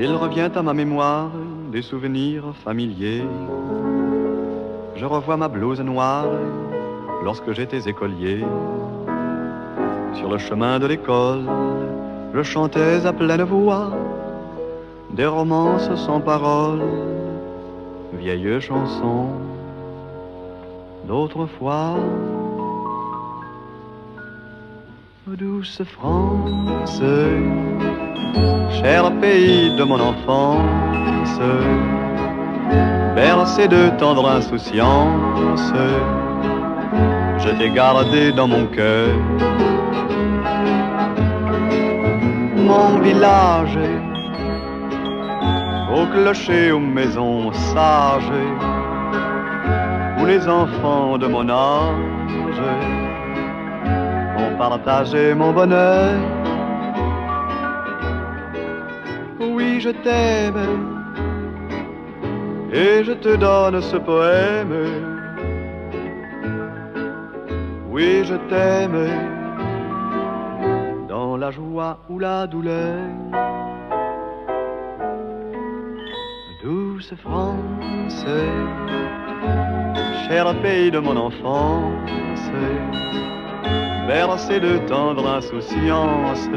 Il revient à ma mémoire des souvenirs familiers. Je revois ma blouse noire lorsque j'étais écolier. Sur le chemin de l'école, je chantais à pleine voix des romances sans paroles, vieilles chansons d'autrefois. Douce France, cher pays de mon enfance, bercé de tendre insouciance, je t'ai gardé dans mon cœur. Mon village, au clocher, aux maisons sages, où les enfants de mon âge ont partagé mon bonheur. Oui, je t'aime et je te donne ce poème. Oui, je t'aime dans la joie ou la douleur. Douce France, cher pays de mon enfance, bercé de tendre insouciance,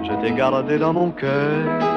je t'ai gardé dans mon cœur.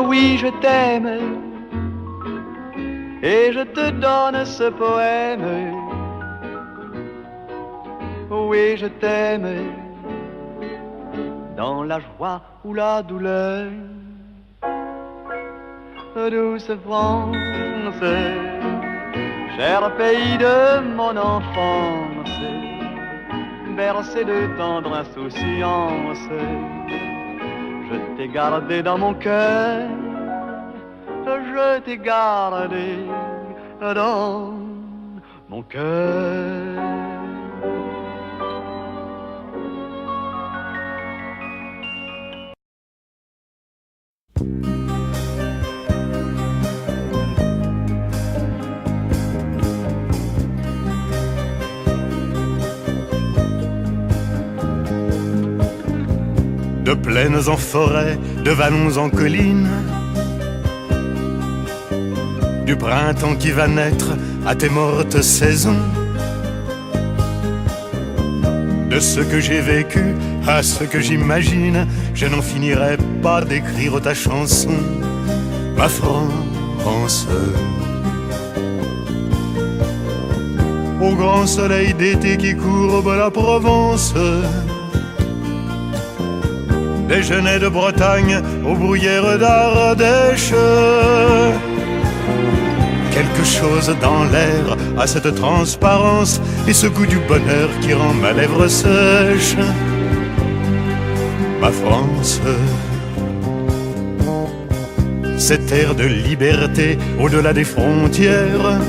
Oui, je t'aime et je te donne ce poème. Oui, je t'aime dans la joie ou la douleur. Douce France, cher pays de mon enfance, bercé de tendre insouciance, je t'ai gardé dans mon cœur, je t'ai gardé dans mon cœur. De plaines en forêt, de vallons en collines, du printemps qui va naître à tes mortes saisons, de ce que j'ai vécu à ce que j'imagine, je n'en finirai pas d'écrire ta chanson, ma France. Au grand soleil d'été qui courbe la Provence, des genêts de Bretagne aux bruyères d'Ardèche. Quelque chose dans l'air a cette transparence et ce goût du bonheur qui rend ma lèvre sèche. Ma France, cette air de liberté au-delà des frontières,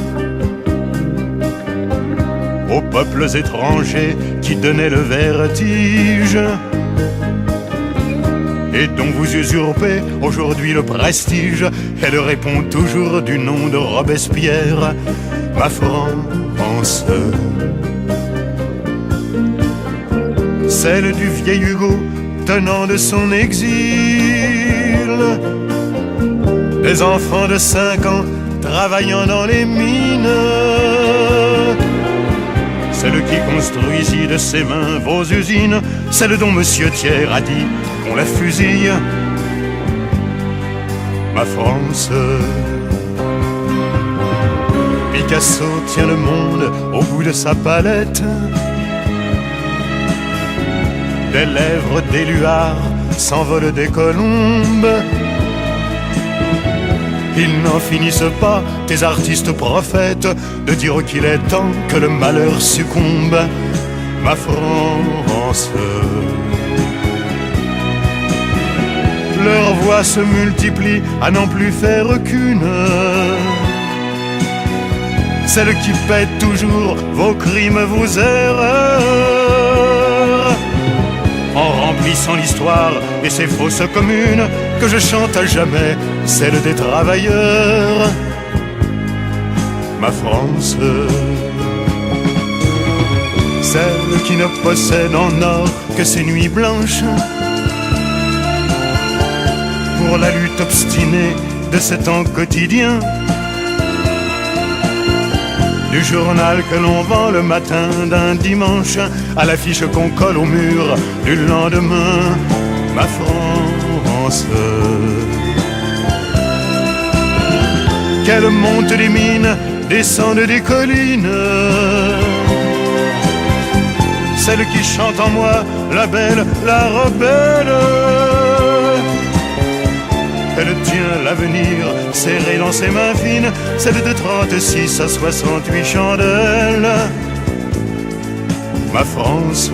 aux peuples étrangers qui donnaient le vertige et dont vous usurpez aujourd'hui le prestige. Elle répond toujours du nom de Robespierre, ma France. Celle du vieil Hugo tenant de son exil, des enfants de 5 ans travaillant dans les mines, celle qui construisit de ses mains vos usines, celle dont Monsieur Thiers a dit qu'on la fusille, ma France. Picasso tient le monde au bout de sa palette, des lèvres d'éluard s'envolent des colombes. Ils n'en finissent pas, tes artistes prophètes, de dire qu'il est temps que le malheur succombe, ma France. Leurs voix se multiplient à n'en plus faire qu'une, celle qui paie toujours vos crimes, vos erreurs, en remplissant l'histoire et ses fausses communes, que je chante à jamais, celle des travailleurs, ma France. Celle qui ne possède en or que ses nuits blanches, pour la lutte obstinée de ce temps quotidien, du journal que l'on vend le matin d'un dimanche à l'affiche qu'on colle au mur du lendemain, ma France. Qu'elle monte des mines, descende des collines, celle qui chante en moi, la belle, la rebelle. Elle tient l'avenir serré dans ses mains fines, celle de 36 à 68 chandelles, ma France.